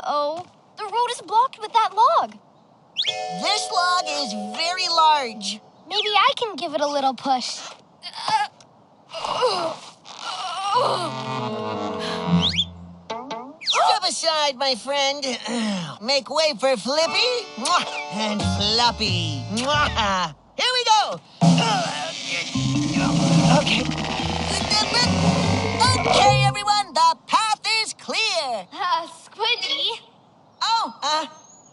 Uh-oh. The road is blocked with that log. This log is very large. Maybe I can give it a little push. Step aside, my friend. Make way for Flippy and Floppy. Here we go. Okay. Okay, everyone, the path is clear. Squidgy. Oh,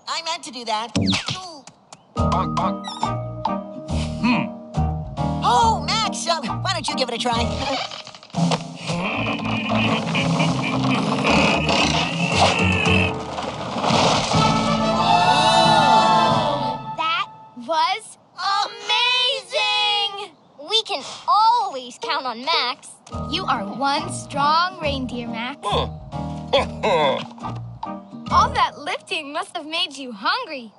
I meant to do that. Oh, Max, why don't you give it a try? That was amazing! We can always count on Max. You are one strong reindeer, Max. All that lifting must have made you hungry.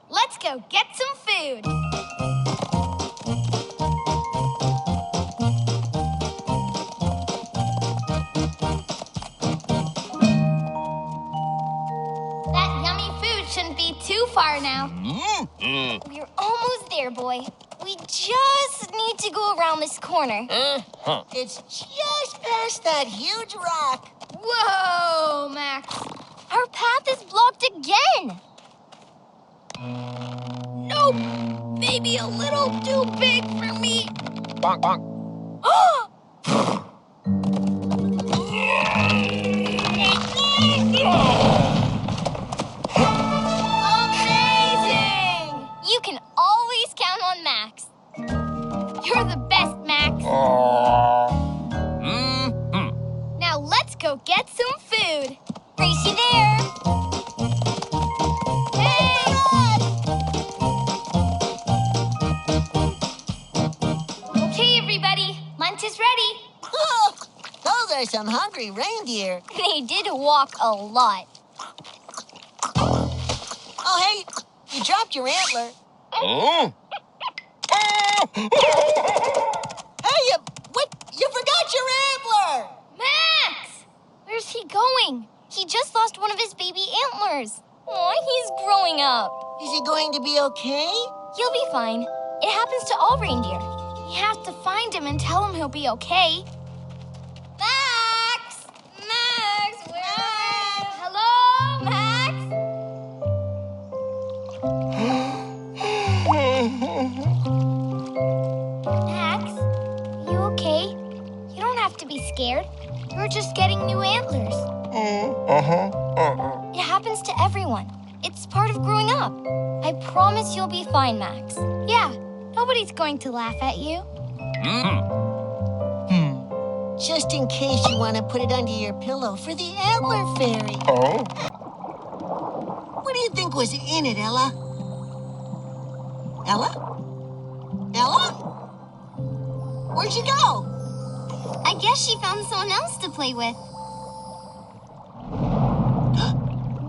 Let's go get some food. That yummy food shouldn't be too far now. We're almost there, boy. We just need to go around this corner. It's just past that huge rock. Whoa, Max. Our path is blocked again. Nope. Maybe a little too big for me. Bonk, bonk. Amazing! You can always count on Max. You're the best, Max. Now let's go get some food. Race you there. Hey! Okay, everybody. Lunch is ready. Those are some hungry reindeer. They did walk a lot. Oh, hey, you dropped your antler. Hey, what? You forgot your antler! Max! Where's he going? He just lost one of his baby antlers. Aw, he's growing up. Is he going to be okay? He'll be fine. It happens to all reindeer. We have to find him and tell him he'll be okay. Max! Max, where are you? Hello, Max? Max, you okay? You don't have to be scared. You're just getting new antlers. It happens to everyone. It's part of growing up. I promise you'll be fine, Max. Yeah, nobody's going to laugh at you. Just in case you want to put it under your pillow for the antler fairy. What do you think was in it, Ella? Ella? Ella? Where'd she go? I guess she found someone else to play with.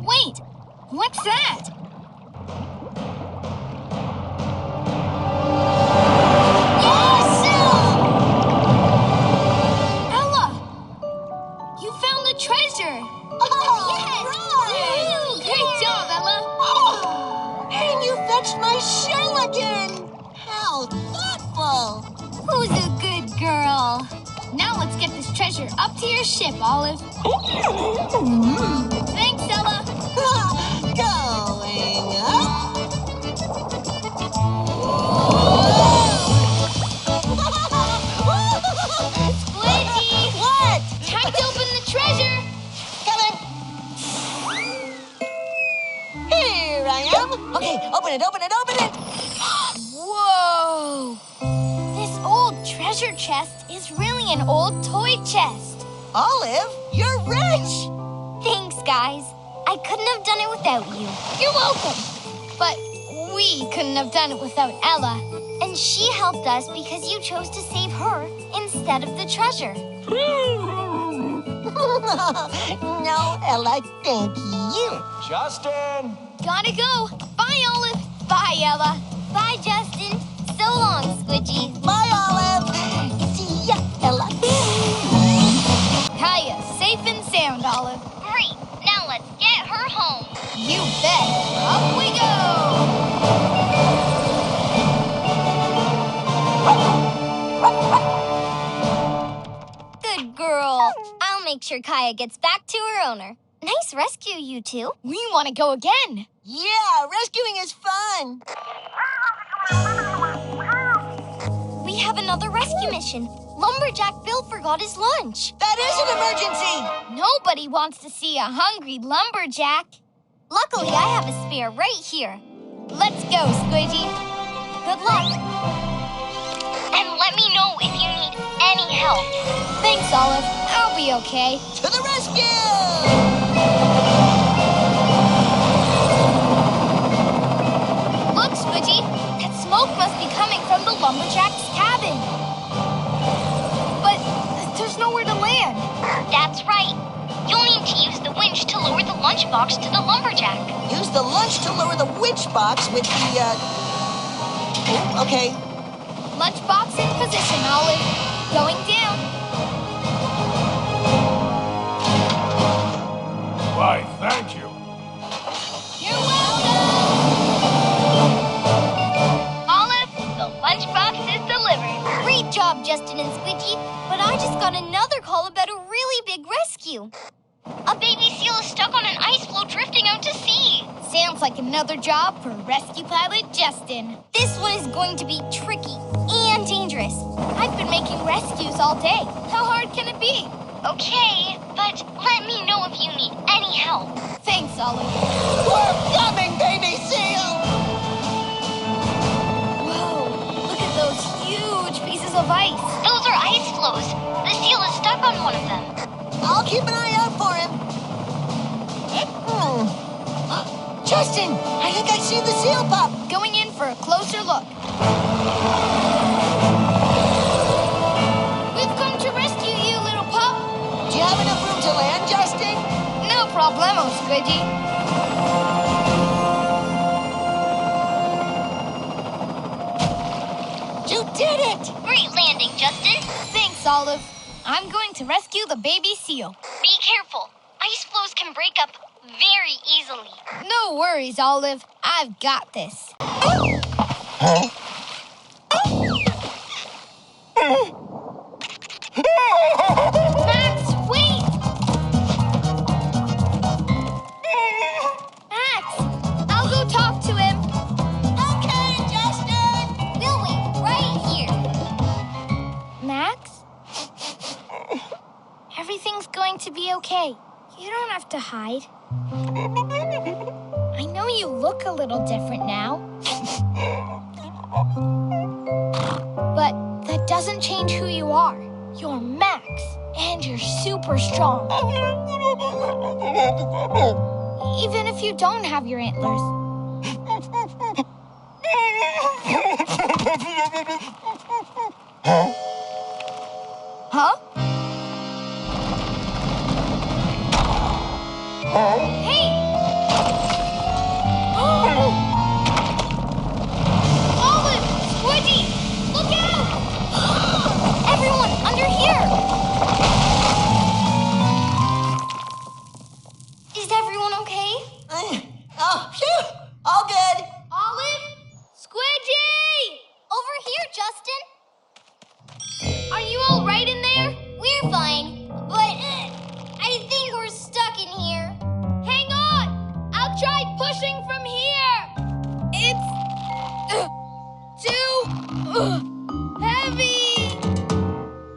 Wait, what's that? Ella! You found the treasure! Oh, Yes! right! Great job, Ella! Oh, and you fetched my shell again! How thoughtful! Who's a good girl? Now let's get this treasure up to your ship, Olive. Thanks, Ella. Going up. Squidgy! What? Time to open the treasure! Coming. Here I am. Okay, open it, open it, open it. Whoa! This old treasure chest is really an old toy chest. Olive, you're rich. Thanks, guys. I couldn't have done it without you. You're welcome. But we couldn't have done it without Ella. And she helped us because you chose to save her instead of the treasure. No, Ella, thank you. Justin! Gotta go. Bye, Olive. Bye, Ella. Bye, Justin. So long, Squidgy. Bye, Olive. See ya, Ella. Kaya, safe and sound, Olive. Great. Now let's get You bet. Up we go. Good girl. I'll make sure Kaya gets back to her owner. Nice rescue, you two. We want to go again. Yeah, rescuing is fun. We have another rescue mission. Lumberjack Bill forgot his lunch. That is an emergency. Nobody wants to see a hungry lumberjack. Luckily, I have a spare right here. Let's go, Squidgy. Good luck. And let me know if you need any help. Thanks, Olive. I'll be okay. To the rescue! Look, Squidgy. That smoke must be coming from the lumberjack's cabin. But there's nowhere to land. That's right. You'll need to use the winch to lower the lunchbox to the lumberjack. Use the lunch to lower the winch box with the, Oh, okay. Lunchbox in position, Olive. Going down. Why, thank you. You're welcome! Olive, the lunchbox is delivered. Great job, Justin and Squidgy. But I just got another call about a really big rescue. A baby seal is stuck on an ice floe drifting out to sea. Sounds like another job for rescue pilot Justin. This one is going to be tricky and dangerous. I've been making rescues all day. How hard can it be? Okay, but let me know if you need any help. Thanks, Olive. We're coming, baby seal! Whoa, look at those huge pieces of ice. Those are ice floes. The seal is stuck on one of them. I'll keep an eye out for him. Justin, I think I see the seal pup. Going in for a closer look. We've come to rescue you, little pup. Do you have enough room to land, Justin? No problemo, Squidgy. You did it! Great landing, Justin. Thanks, Olive. I'm going to rescue the baby seal. Be careful. Ice floes can break up very easily. No worries, Olive. I've got this. Max, wait! Max, I'll go talk to him. Okay, Justin! We'll wait right here. Max? Everything's going to be okay. You don't have to hide. I know you look a little different now. But that doesn't change who you are. You're Max, and you're super strong. Even if you don't have your antlers. Huh? Hey! Olive! Squidgy! Look out! Everyone, under here! Is everyone okay? Oh, phew! All good. Olive? Squidgy! Over here, Justin. Are you all right in there? We're fine, but I think we're stuck in here. Hang on! I'll try pushing from here. It's too heavy.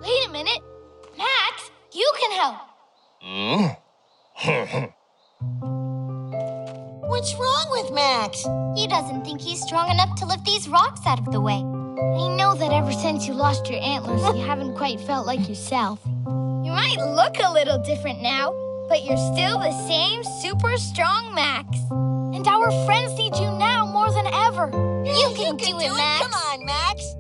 Wait a minute. Max, you can help. What's wrong with Max? He doesn't think he's strong enough to lift these rocks out of the way. I know that ever since you lost your antlers, you haven't quite felt like yourself. You might look a little different now, but you're still the same super strong Max. And our friends need you now more than ever. You can do it, Max. Come on, Max.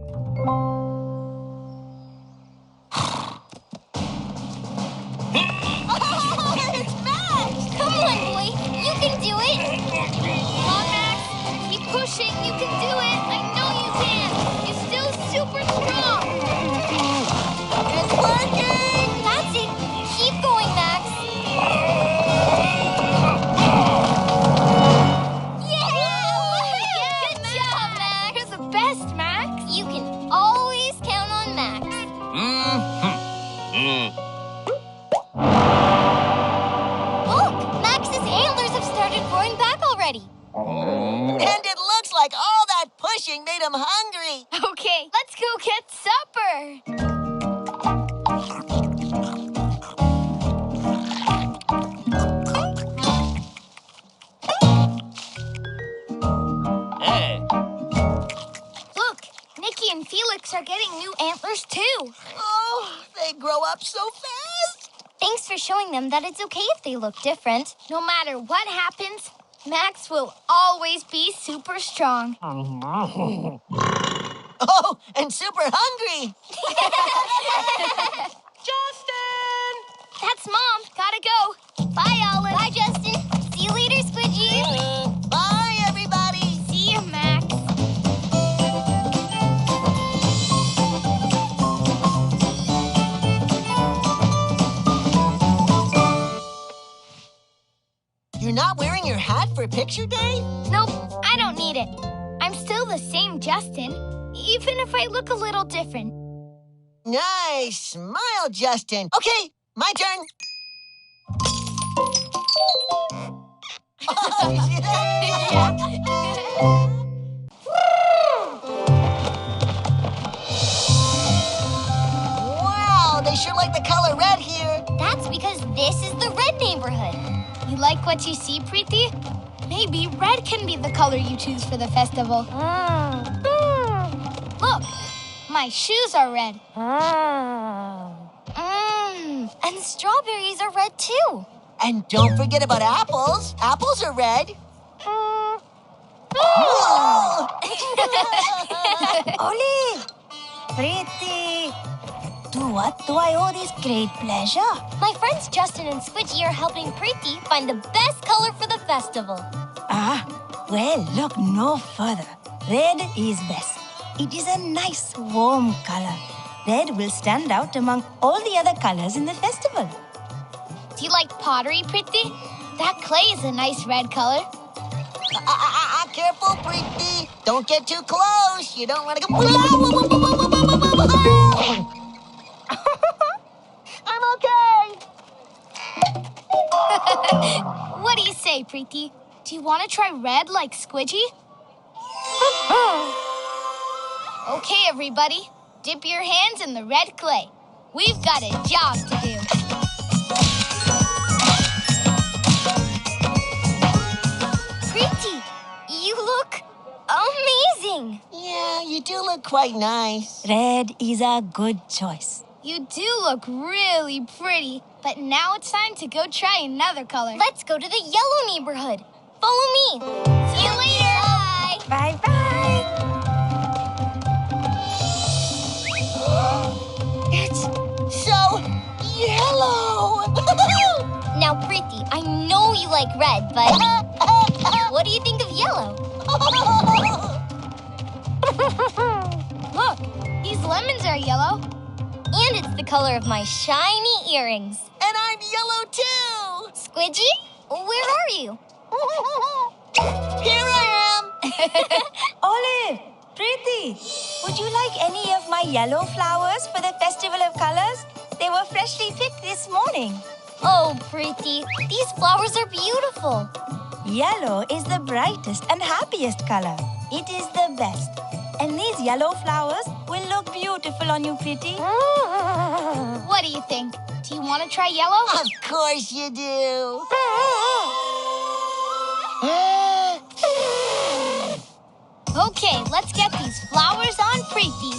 Oh, it's Max! Come on, boy. You can do it. Come on, Max. Keep pushing. You can do it. I know you can. You're still super strong. It's working! That's it. Keep going, Max. ready. And it looks like all that pushing made him hungry. Okay, let's go get supper. Look, Nikki and Felix are getting new antlers too. Oh, they grow up so fast. Thanks for showing them that it's okay if they look different. No matter what happens, Max will always be super strong. Oh, and super hungry. Justin! That's Mom. Gotta go. Bye, Olive. Bye, Justin. See you later, Squidgy. Bye, everybody. See you, Max. You're not wearing your hat for picture day? Nope, I don't need it. I'm still the same Justin, even if I look a little different. Nice. Smile, Justin. Okay, my turn. Oh, you see that? Wow, they sure like the color red here. That's because this is the red neighborhood. You like what you see, Preeti? Maybe red can be the color you choose for the festival. Look, my shoes are red. And strawberries are red too. And don't forget about apples. Apples are red. Olive! Pretty! To what do I owe this great pleasure? My friends Justin and Squidgy are helping Preeti find the best color for the festival. Well, look no further. Red is best. It is a nice, warm color. Red will stand out among all the other colors in the festival. Do you like pottery, Preeti? That clay is a nice red color. Careful, Preeti. Don't get too close. You don't want to go. I'm okay. What do you say, Preeti? Do you want to try red like Squidgy? Okay, everybody. Dip your hands in the red clay. We've got a job to do. Preeti, you look amazing. Yeah, you do look quite nice. Red is a good choice. You do look really pretty, but now it's time to go try another color. Let's go to the yellow neighborhood. Follow me. See you later. Bye. Bye-bye. It's so yellow. Now, Preeti, I know you like red, but what do you think of yellow? Look, these lemons are yellow. And it's the color of my shiny earrings. And I'm yellow too. Squidgy, where are you? Here I am. Olive! Pretty! Would you like any of my yellow flowers for the Festival of Colors? They were freshly picked this morning. Oh, Preeti, these flowers are beautiful. Yellow is the brightest and happiest color. It is the best. And these yellow flowers will look beautiful on you, Pretty. What do you think? Do you want to try yellow? Of course you do. Okay, let's get these flowers on Preeti.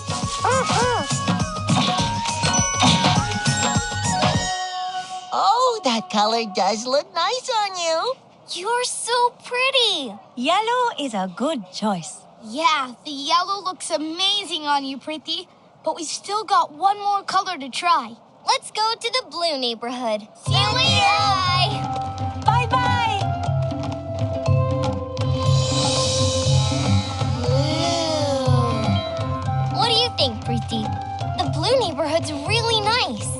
Oh, that color does look nice on you. You're so pretty. Yellow is a good choice. Yeah, the yellow looks amazing on you, Preeti. But we've still got one more color to try. Let's go to the blue neighborhood. See you later. Bye. Bye-bye. What do you think, Preeti? The blue neighborhood's really nice.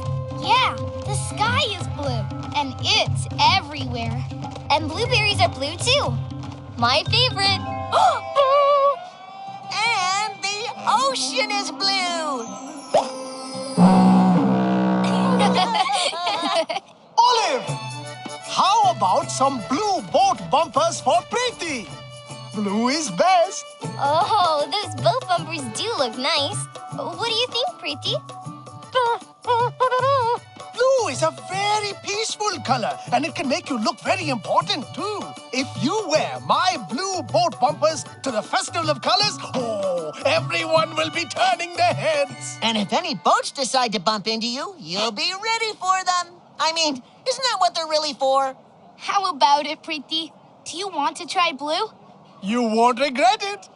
Yeah, the sky is blue, and it's everywhere. And blueberries are blue, too. My favorite. And the ocean is blue. Olive! How about some blue boat bumpers for Preeti? Blue is best. Oh, those boat bumpers do look nice. What do you think, Preeti? Blue is a very peaceful color, and it can make you look very important, too. If you wear my blue boat bumpers to the Festival of Colors, oh, everyone will be turning their heads. And if any boats decide to bump into you, you'll be ready for them. I mean, isn't that what they're really for? How about it, Preeti? Do you want to try blue? You won't regret it.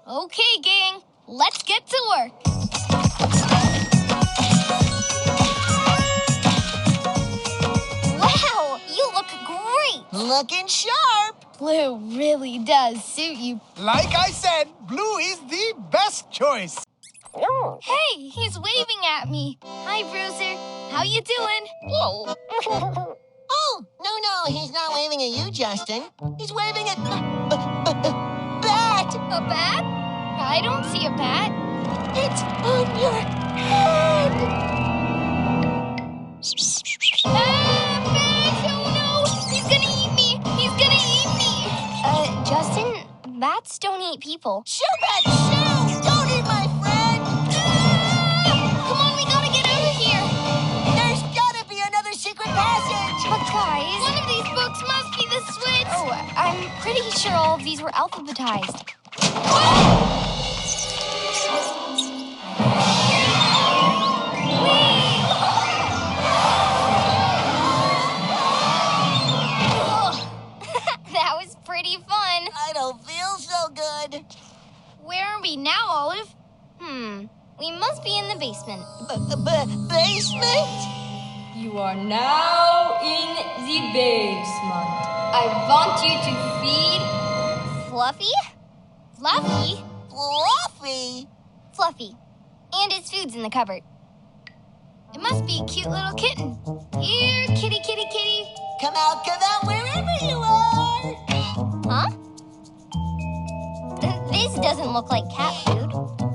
Okay, gang. Let's get to work. Wow, you look great. Looking sharp. Blue really does suit you. Like I said, blue is the best choice. Hey, he's waving at me. Hi, Bruiser. How you doing? Oh, no, he's not waving at you, Justin. He's waving at bat. A bat? I don't see a bat. It's on your head. Bats! Oh no! He's gonna eat me! He's gonna eat me! Justin, bats don't eat people. Shoo, bat, shoo! Don't eat my friend! Come on, we gotta get out of here! There's gotta be another secret passage! But guys, one of these books must be the switch! Oh, I'm pretty sure all of these were alphabetized. That was pretty fun. I don't feel so good. Where are we now, Olive? We must be in the basement. Basement? You are now in the basement. I want you to feed Fluffy? Fluffy? Fluffy? Fluffy. And his food's in the cupboard. It must be a cute little kitten. Here, kitty, kitty, kitty. Come out, wherever you are! Huh? This doesn't look like cat food.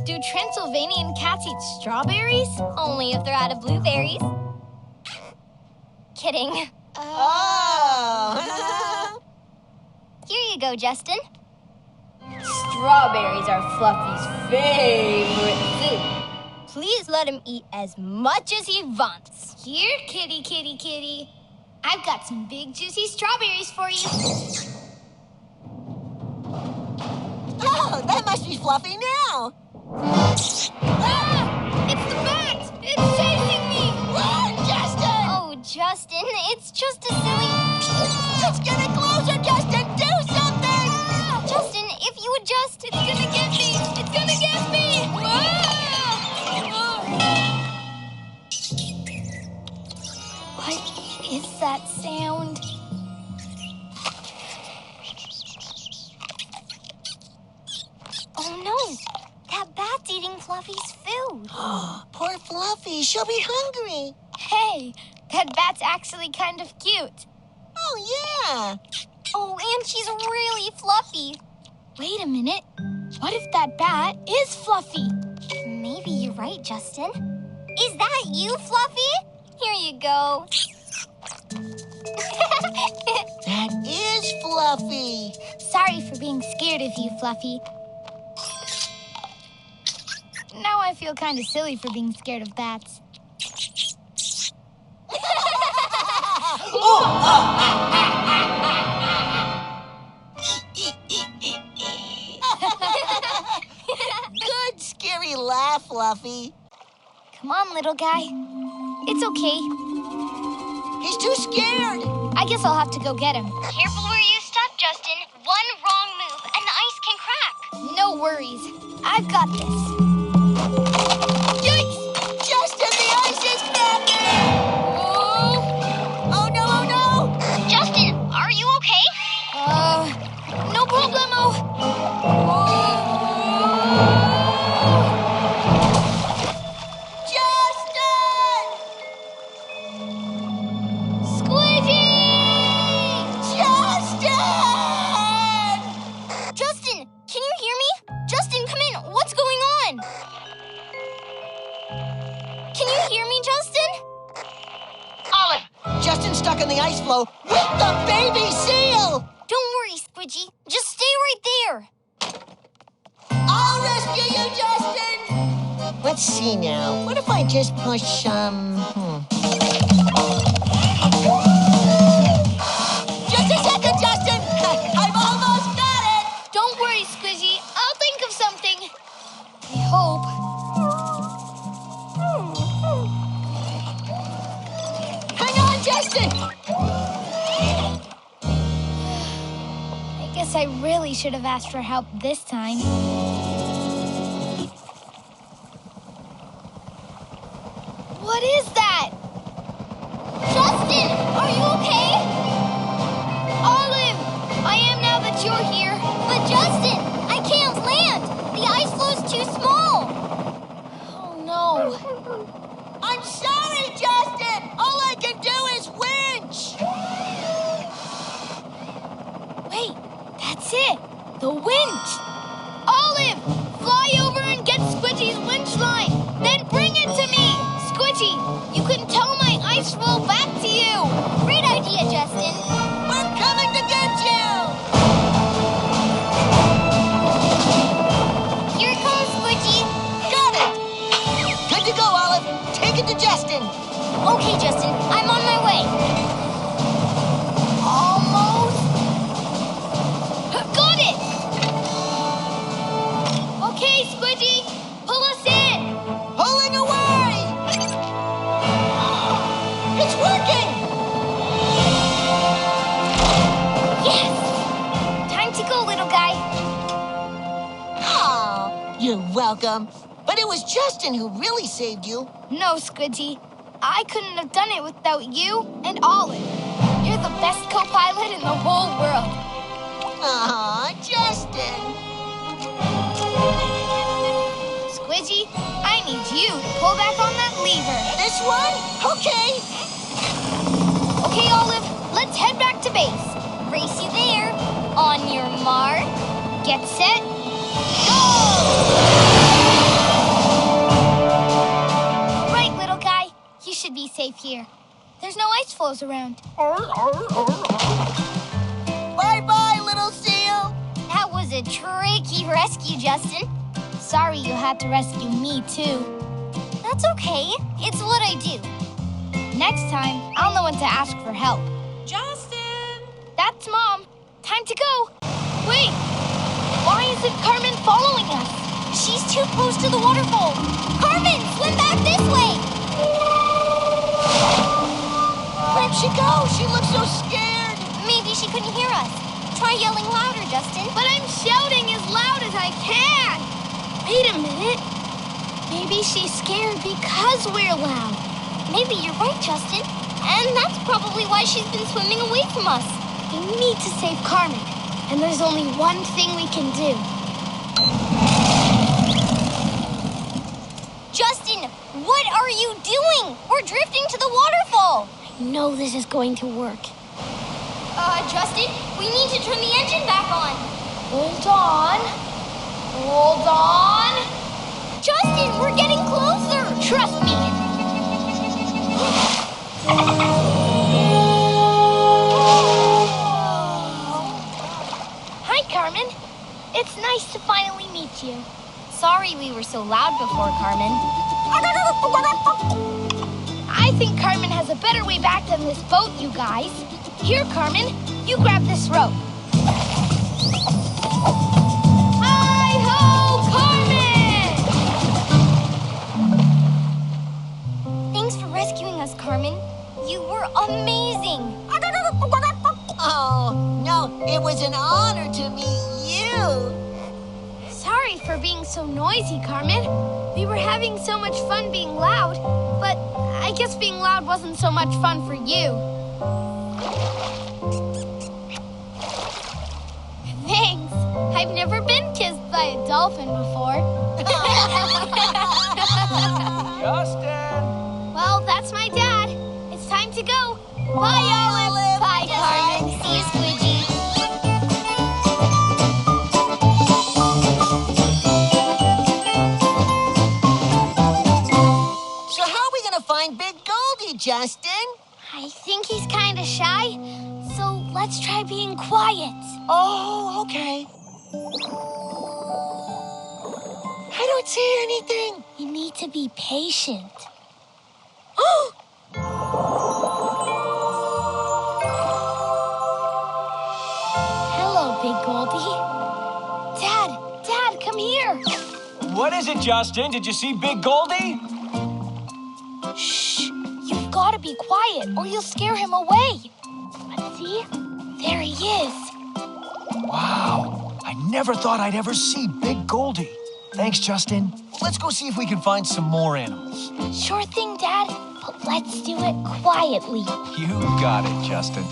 Do Transylvanian cats eat strawberries? Only if they're out of blueberries. Kidding. Oh! Here you go, Justin. Strawberries are Fluffy's favorite food. Please let him eat as much as he wants. Here, kitty, kitty, kitty. I've got some big, juicy strawberries for you. Oh, that must be Fluffy now! Ah! It's the bat! It's chasing me! Run, Justin! Oh, Justin, it's just a silly... It's getting closer, Justin! Do something! Justin, if you adjust, it's gonna get me! It's gonna get me! What is that sound? Oh no! That bat's eating Fluffy's food! Poor Fluffy, she'll be hungry. Hey, that bat's actually kind of cute. Oh, yeah. Oh, and she's really fluffy. Wait a minute. What if that bat is Fluffy? Maybe you're right, Justin. Is that you, Fluffy? Here you go. That is Fluffy. Sorry for being scared of you, Fluffy. Now I feel kind of silly for being scared of bats. Good scary laugh, Fluffy. Come on, little guy. It's okay. He's too scared. I guess I'll have to go get him. Careful where you step, Justin. One wrong move and the ice can crack. No worries. I've got this. Yikes! Justin, the ice is cracking! Oh no, oh no! Justin, are you okay? No problemo. Justin! Squidgy! Justin! Justin, can you hear me? Justin, come in. What's going on? Justin's stuck in the ice floe with the baby seal! Don't worry, Squidgy. Just stay right there. I'll rescue you, Justin! Let's see now. What if I just push some... Just a second, Justin! I've almost got it! Don't worry, Squidgy. I'll think of something. I hope. Hang on, Justin! I guess I really should have asked for help this time. What is that? Justin, are you okay? Olive, I am now that you're here. But Justin, I can't land. The ice flow's too small. Oh no. I'm sorry, Justin! All I can do is winch! Wait, that's it. The winch. Olive, fly over and get Squidgy's winch line. Then bring it to me. Squidgy, you can tow my ice floe back to you. Great idea, Justin. We're coming to get you! Here it comes, Squidgy. Got it! Good to go, Olive. Take it to Justin. Okay, Justin, I'm on my way. Almost. Got it! Okay, Squidgy, pull us in. Pulling away! It's working! Yes! Time to go, little guy. Oh, you're welcome. But it was Justin who really saved you. No, Squidgy. I couldn't have done it without you and Olive. You're the best co-pilot in the whole world. Aw, Justin. Squidgy, I need you to pull back on that lever. This one? Okay. Okay, Olive, let's head back to base. Race you there. On your mark, get set, go! Right, little guy. You should be safe here. There's no ice floes around. Bye-bye, little seal. That was a tricky rescue, Justin. Sorry you had to rescue me, too. That's okay. It's what I do. Next time, I'll know when to ask for help. Justin! That's Mom. Time to go. Wait. Why isn't Carmen following us? She's too close to the waterfall. Carmen, swim back this way. Where'd she go? She looks so scared. Maybe she couldn't hear us. Try yelling louder, Justin. But I'm shouting as loud as I can. Wait a minute. Maybe she's scared because we're loud. Maybe you're right, Justin. And that's probably why she's been swimming away from us. We need to save Carmen. And there's only one thing we can do. Justin, what are you doing? We're drifting to the waterfall. I know this is going to work. Justin, we need to turn the engine back on. Hold on. Hold on. Justin, we're getting closer. Trust me. Hi, Carmen. It's nice to finally meet you. Sorry we were so loud before, Carmen. I think Carmen has a better way back than this boat, you guys. Here, Carmen, you grab this rope. Hi-ho, Carmen! Thanks for rescuing us, Carmen. You were amazing. Oh, no, it was an honor to meet you. Sorry for being so noisy, Carmen. We were having so much fun being loud, but I guess being loud wasn't so much fun for you. Thanks. I've never been kissed by a dolphin before. Justin! Well, that's my dad. It's time to go. Bye, Olive. Bye, Carmen. See you, Squidgy. So how are we going to find Big Goldie, Justin? I think he's kind of shy, so let's try being quiet. Oh, okay. I don't see anything. You need to be patient. Hello, Big Goldie. Dad, come here. What is it, Justin? Did you see Big Goldie? Shh, you've got to be quiet or you'll scare him away. Let's see, there he is. Wow, I never thought I'd ever see Big Goldie. Thanks, Justin. Let's go see if we can find some more animals. Sure thing, Dad, but let's do it quietly. You got it, Justin.